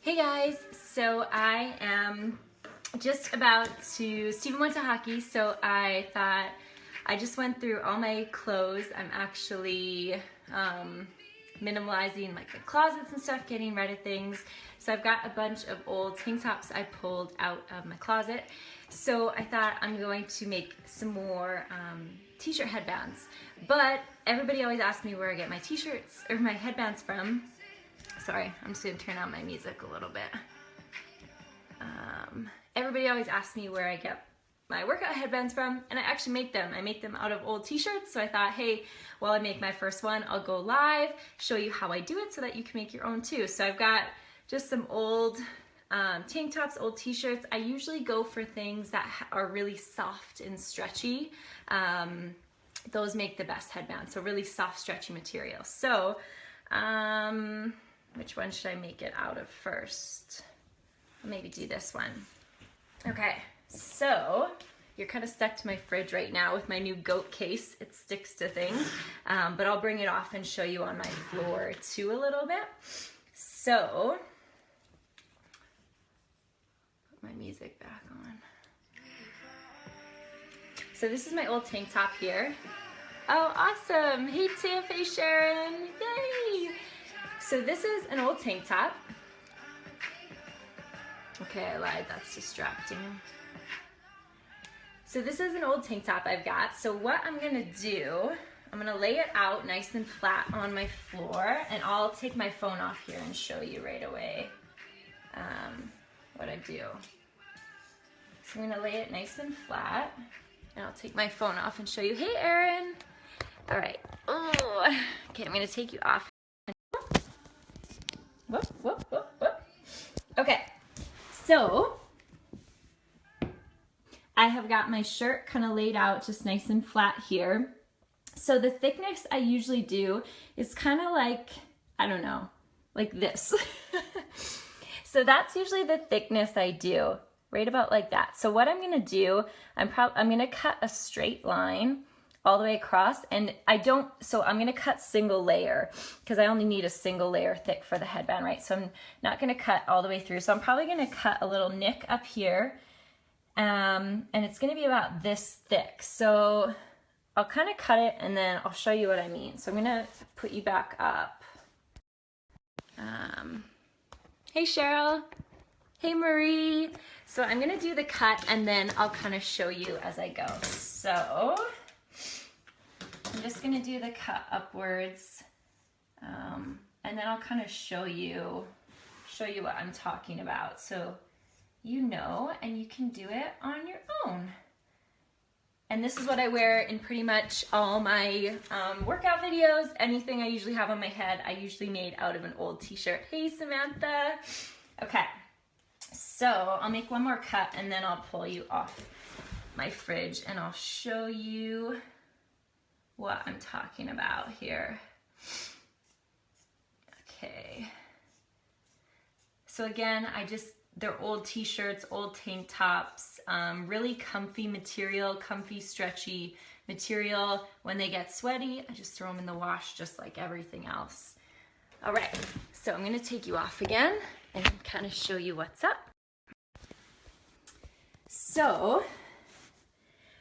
Hey guys, so I am just about to, Steven went to hockey, so I thought I just went through all my clothes. I'm actually minimalizing like the closets and stuff, getting rid of things. So I've got a bunch of old tank tops I pulled out of my closet. So I thought I'm going to make some more t-shirt headbands. But everybody always asks me where I get my t-shirts or my headbands from. Sorry, I'm just gonna turn on my music a little bit. Everybody always asks me where I get my workout headbands from, and I actually make them. I make them out of old t-shirts, so I thought, hey, while I make my first one, I'll go live, show you how I do it so that you can make your own too. So I've got just some old tank tops, old t-shirts. I usually go for things that are really soft and stretchy. Those make the best headbands, so really soft, stretchy material. So, which one should I make it out of first? I'll maybe do this one. Okay, so you're kind of stuck to my fridge right now with my new goat case. It sticks to things, but I'll bring it off and show you on my floor too a little bit. So, put my music back on. So this is my old tank top here. Oh, awesome. Hey Tiff, hey Sharon, yay. So this is an old tank top. Okay, I lied, that's distracting. So this is an old tank top I've got. So what I'm gonna do, I'm gonna lay it out nice and flat on my floor, and I'll take my phone off here and show you right away what I do. So I'm gonna lay it nice and flat, and I'll take my phone off and show you. Hey Erin! All right, oh, okay, I'm gonna take you off. Whoop, whoop, whoop, whoop. Okay, so I have got my shirt kind of laid out just nice and flat here. So the thickness I usually do is kind of like, I don't know, like this. So that's usually the thickness I do, right about like that. So what I'm gonna do, I'm gonna cut a straight line all the way across, and so I'm gonna cut single layer because I only need a single layer thick for the headband, right? So I'm not gonna cut all the way through. So I'm probably gonna cut a little nick up here, and it's gonna be about this thick. So I'll kind of cut it and then I'll show you what I mean. So I'm gonna put you back up. Hey Cheryl, hey Marie. So I'm gonna do the cut and then I'll kind of show you as I go. So I'm just gonna do the cut upwards, and then I'll kind of show you what I'm talking about, so you know, and you can do it on your own. And this is what I wear in pretty much all my workout videos. Anything I usually have on my head, I usually made out of an old t-shirt. Hey Samantha. Okay, so I'll make one more cut and then I'll pull you off my fridge and I'll show you what I'm talking about here. Okay. So again, they're old t-shirts, old tank tops, really comfy material, comfy, stretchy material. When they get sweaty, I just throw them in the wash just like everything else. All right, so I'm gonna take you off again and kind of show you what's up. So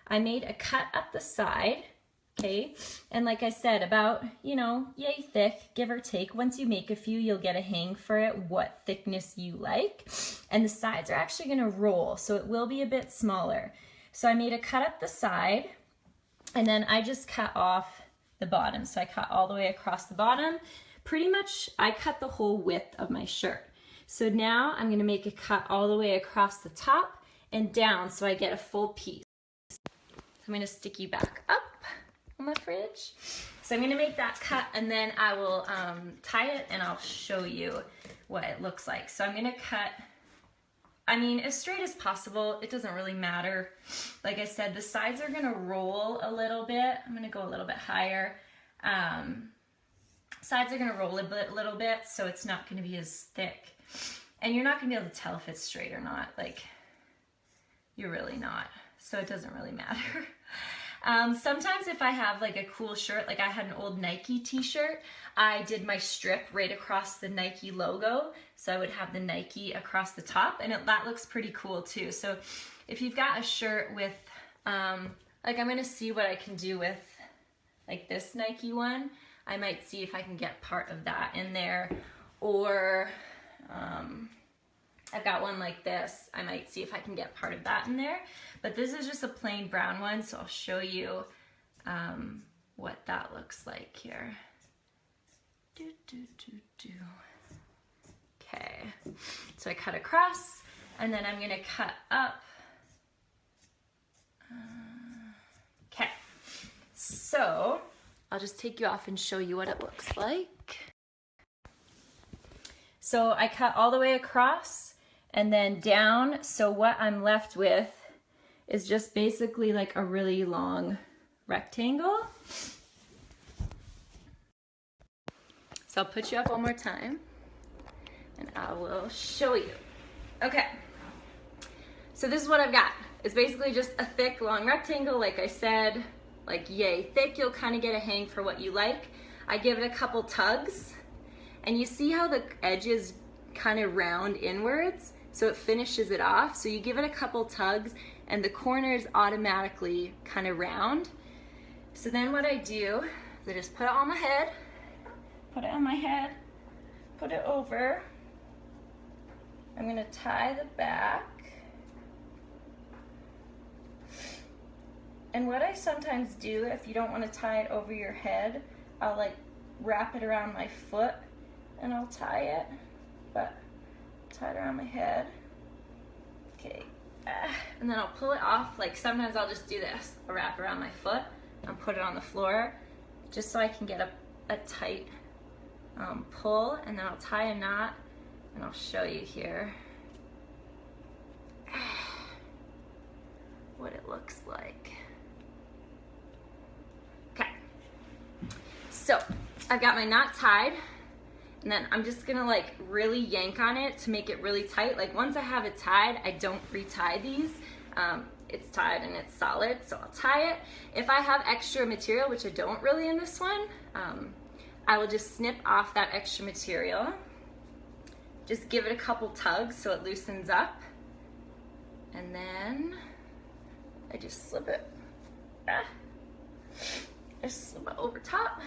I made a cut up the side. Okay, and like I said, about, you know, yay thick, give or take. Once you make a few, you'll get a hang for it, what thickness you like. And the sides are actually gonna roll, so it will be a bit smaller. So I made a cut up the side, and then I just cut off the bottom. So I cut all the way across the bottom. Pretty much, I cut the whole width of my shirt. So now I'm gonna make a cut all the way across the top and down so I get a full piece. So I'm gonna stick you back up on my fridge. So I'm gonna make that cut and then I will tie it and I'll show you what it looks like. So I'm gonna cut, I mean, as straight as possible. It doesn't really matter. Like I said, the sides are gonna roll a little bit. I'm gonna go a little bit higher. Sides are gonna roll a little bit, so it's not gonna be as thick. And you're not gonna be able to tell if it's straight or not. Like, you're really not. So it doesn't really matter. Sometimes if I have like a cool shirt, like I had an old Nike t-shirt, I did my strip right across the Nike logo. So I would have the Nike across the top, and that looks pretty cool too. So if you've got a shirt with, like I'm gonna see what I can do with like this Nike one. I might see if I can get part of that in there, or I've got one like this. I might see if I can get part of that in there. But this is just a plain brown one, so I'll show you what that looks like here. Okay, so I cut across, and then I'm gonna cut up. Okay, so I'll just take you off and show you what it looks like. So I cut all the way across and then down, so what I'm left with is just basically like a really long rectangle. So I'll put you up one more time and I will show you. Okay, so this is what I've got. It's basically just a thick, long rectangle, like I said, like yay thick. You'll kind of get a hang for what you like. I give it a couple tugs, and you see how the edges kind of round inwards, so it finishes it off. So you give it a couple tugs and the corners automatically kind of round. So then what I do is I just put it on my head, put it on my head, put it over. I'm gonna tie the back. And what I sometimes do, if you don't want to tie it over your head, I'll like wrap it around my foot and I'll tie it, but tie it around my head. Okay, and then I'll pull it off. Like sometimes I'll just do this. I'll wrap around my foot and put it on the floor just so I can get a tight pull, and then I'll tie a knot and I'll show you here what it looks like. Okay, so I've got my knot tied, and then I'm just gonna like really yank on it to make it really tight. Like once I have it tied, I don't retie these. It's tied and it's solid, so I'll tie it. If I have extra material, which I don't really in this one, I will just snip off that extra material. Just give it a couple tugs so it loosens up. And then I just slip it. Just slip it over top.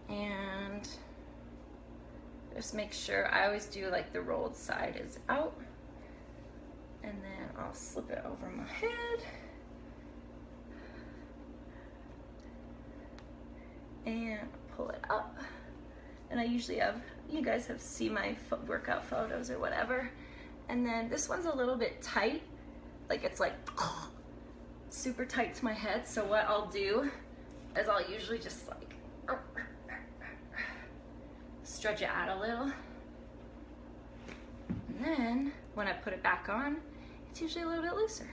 And just make sure, I always do like the rolled side is out. And then I'll slip it over my head. And pull it up. And I usually have, you guys have seen my workout photos or whatever. And then this one's a little bit tight. Like it's like super tight to my head. So what I'll do is I'll usually just like stretch it out a little. And then when I put it back on, it's usually a little bit looser.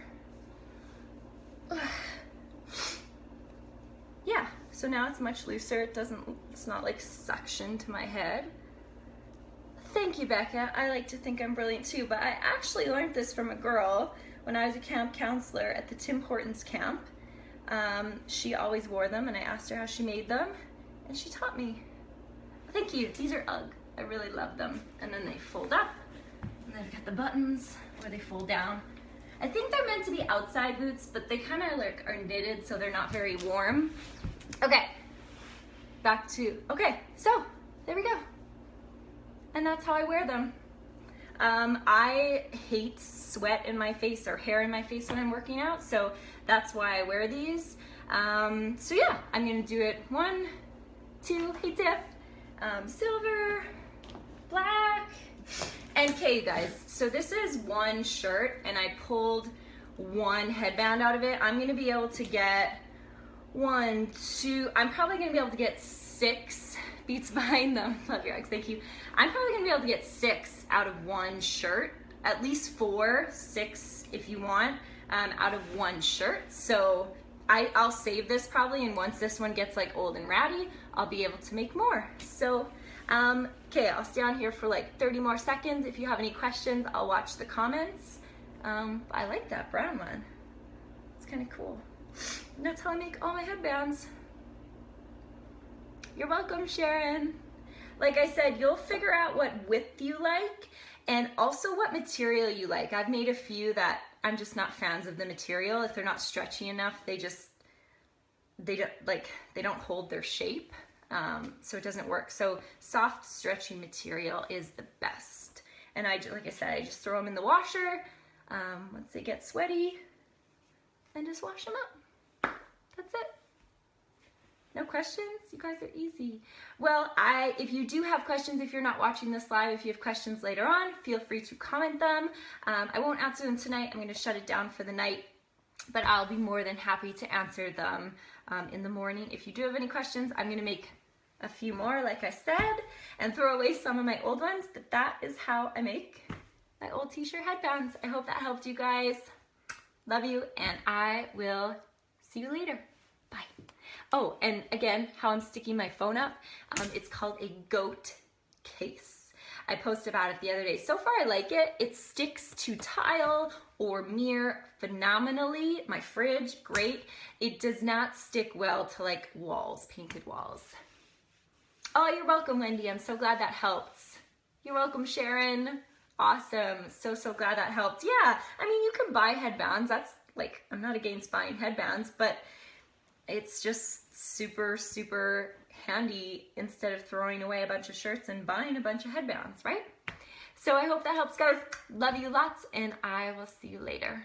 Yeah, so now it's much looser. It's not like suction to my head. Thank you, Becca. I like to think I'm brilliant too, but I actually learned this from a girl when I was a camp counselor at the Tim Hortons camp. She always wore them, and I asked her how she made them, and she taught me. Thank you. These are UGG. I really love them. And then they fold up, and then I've got the buttons where they fold down. I think they're meant to be outside boots, but they kind of like are knitted, so they're not very warm. Okay, back to, okay, so there we go. And that's how I wear them. I hate sweat in my face or hair in my face when I'm working out, so that's why I wear these. So yeah, I'm gonna do it 1, 2, hey Tiff, silver, black, and okay, you guys, so this is one shirt and I pulled one headband out of it. I'm gonna be able to get 1, 2, I'm probably gonna be able to get 6 beats behind them. Love your eggs, thank you. I'm probably gonna be able to get 6 out of one shirt, at least 4, 6 if you want, out of one shirt. So I'll save this probably, and once this one gets like old and ratty, I'll be able to make more. So, okay, I'll stay on here for like 30 more seconds. If you have any questions, I'll watch the comments. I like that brown one. It's kind of cool. And that's how I make all my headbands. You're welcome, Sharon. Like I said, you'll figure out what width you like and also what material you like. I've made a few that I'm just not fans of the material. If they're not stretchy enough, they don't hold their shape. So it doesn't work. So soft, stretchy material is the best. And like I said, I just throw them in the washer once they get sweaty and just wash them up. That's it. No questions? You guys are easy. Well, if you do have questions, if you're not watching this live, if you have questions later on, feel free to comment them. I won't answer them tonight. I'm going to shut it down for the night, but I'll be more than happy to answer them in the morning. If you do have any questions, I'm going to make a few more, like I said, and throw away some of my old ones, but that is how I make my old t-shirt headbands. I hope that helped you guys. Love you, and I will see you later. Bye. Oh, and again, how I'm sticking my phone up, it's called a goat case. I posted about it the other day. So far I like it. It sticks to tile or mirror phenomenally. My fridge, great. It does not stick well to like walls, painted walls. Oh, you're welcome, Wendy. I'm so glad that helped. You're welcome, Sharon. Awesome. So glad that helped. Yeah, I mean, you can buy headbands. That's like, I'm not against buying headbands, but it's just super, super handy instead of throwing away a bunch of shirts and buying a bunch of headbands, right? So I hope that helps, guys. Love you lots, and I will see you later.